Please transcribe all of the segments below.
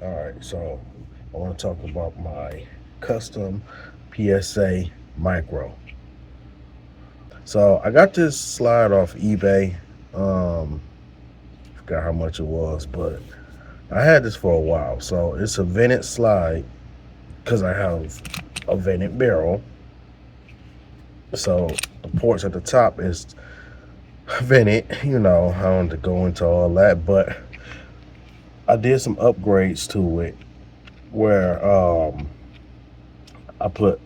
All right, so I want to talk about my custom PSA micro. So I got this slide off eBay. Um, Forgot how much it was, but I had this for a while. So it's a vented slide because I have a vented barrel. So the ports at the top is vented. I don't want to go into all that, but I did some upgrades to it where I put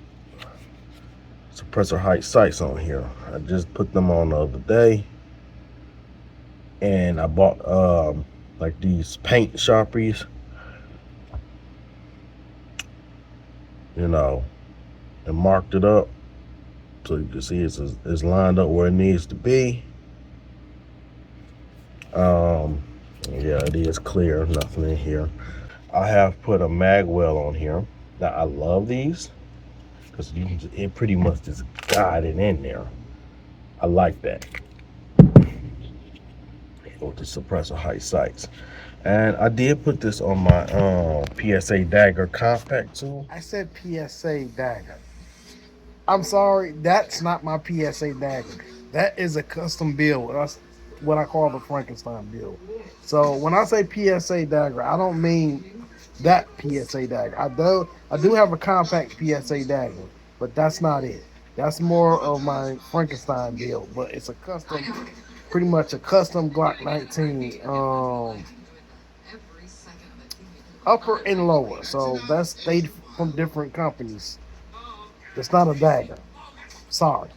suppressor height sights on here. I just put them on the other day, and I bought like these paint sharpies, you know, and marked it up so you can see it's lined up where it needs to be. Um, yeah, it is clear, nothing in here. I have put a Magwell on here. Now I love these because it pretty much just got it in there. I like that with the suppressor height sights. And I did put this on my PSA Dagger compact tool. I said PSA dagger. I'm sorry, that's not my PSA dagger. That is a custom build. That's what I call the Frankenstein build. So when I say PSA dagger, I don't mean that PSA dagger. I do have a compact PSA dagger, but that's not it. That's more of my Frankenstein build, but it's a custom, pretty much a custom Glock 19, upper and lower. So that's they from different companies. It's not a dagger. Sorry.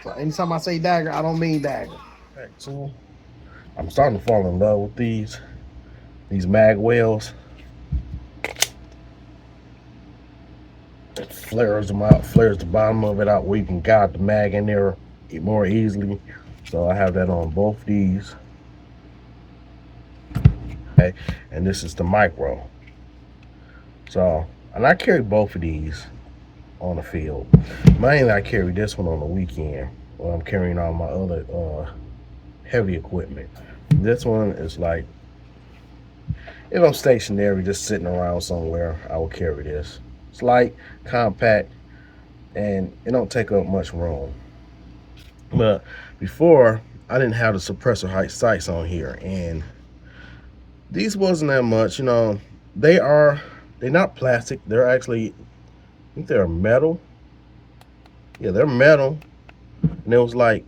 So anytime I say dagger, I don't mean dagger. Compact tool. I'm starting to fall in love with these Magwells. It flares them out, flares the bottom of it out where you can guide the mag in there more easily. So I have that on both these. Okay, and this is the micro. So, and I carry both of these on the field. Mainly, I carry this one on the weekend when I'm carrying all my other heavy equipment. This one is like if I'm stationary, just sitting around somewhere, I will carry this. It's light, compact, and it don't take up much room. But before, I didn't have the suppressor height sights on here, and these wasn't that much. They're not plastic. They're actually, I think they're metal. Yeah, they're metal, and it was like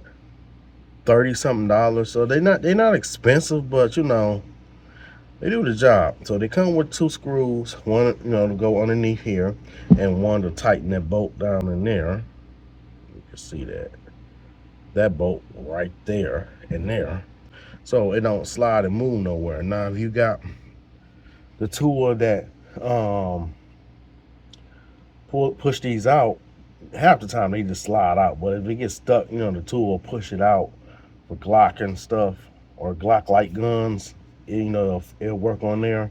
30 something dollars. So they're not expensive, but they do the job. So they come with two screws, one to go underneath here, and one to tighten that bolt down in there. You can see that bolt right there and there, so it don't slide and move nowhere. Now, if you got the tool that push these out, half the time they just slide out. But if it gets stuck, the tool will push it out for Glock and stuff or Glock light guns. It'll work on there.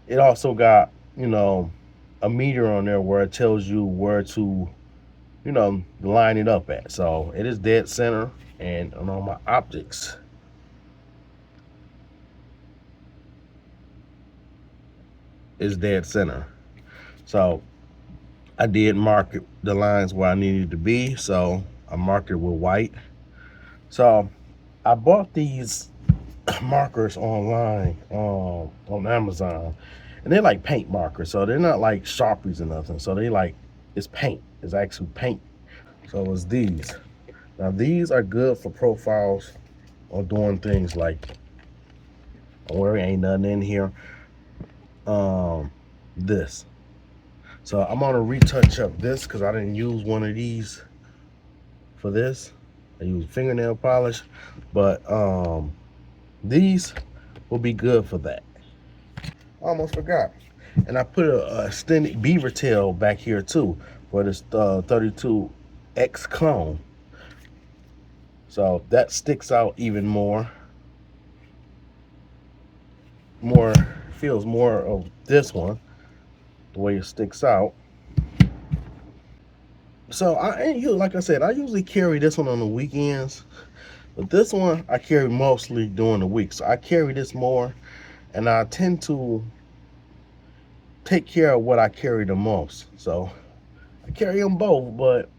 It also got a meter on there where it tells you where to line it up at. So it is dead center, and on all my optics, is dead center. So I did mark the lines where I needed to be. So I marked it with white. So I bought these markers online on Amazon, and they're like paint markers. So they're not like sharpies or nothing. So they like it's paint. It's actually paint. So it's these. Now these are good for profiles or doing things like where ain't nothing in here. Um, this. So I'm gonna retouch up this because I didn't use one of these for this. I use fingernail polish, but these will be good for that. I almost forgot. And I put a extended beaver tail back here too for this 32X clone. So that sticks out even more, feels more of this one, the way it sticks out. So like I said, I usually carry this one on the weekends, but this one I carry mostly during the week. So I carry this more, and I tend to take care of what I carry the most. So I carry them both, but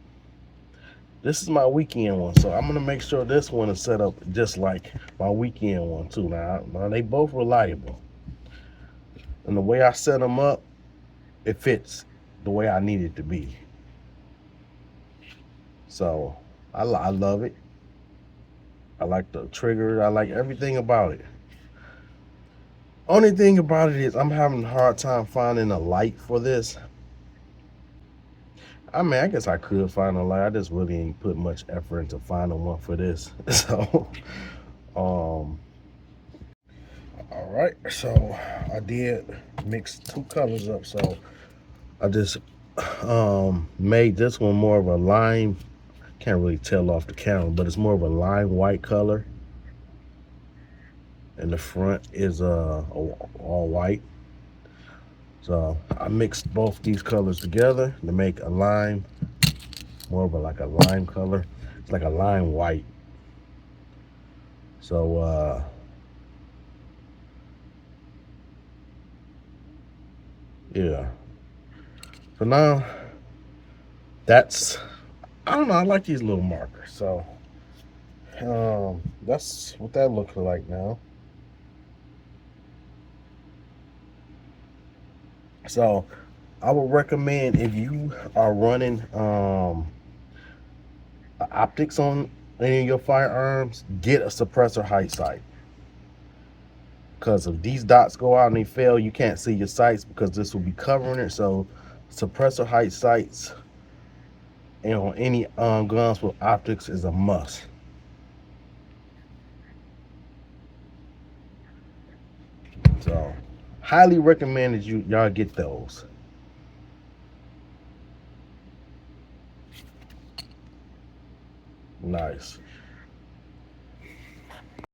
this is my weekend one. So I'm gonna make sure this one is set up just like my weekend one too. Now they both reliable, and the way I set them up, it fits the way I need it to be. So I love it. I like the trigger. I like everything about it. Only thing about it is I'm having a hard time finding a light for this. I mean, I guess I could find a light. I just really ain't put much effort into finding one for this. So, um, all right. So I did mix two colors up. So I just made this one more of a lime. Can't really tell off the camera, but it's more of a lime white color. And the front is all white. So I mixed both these colors together to make a lime, more of a like a lime color. It's like a lime white. So yeah. So now that's, I don't know, I like these little markers. So that's what that looks like now. So I would recommend, if you are running optics on any of your firearms, get a suppressor height sight. Because if these dots go out and they fail, you can't see your sights because this will be covering it. So suppressor height sights and on any guns with optics is a must. So highly recommend that y'all get those. Nice.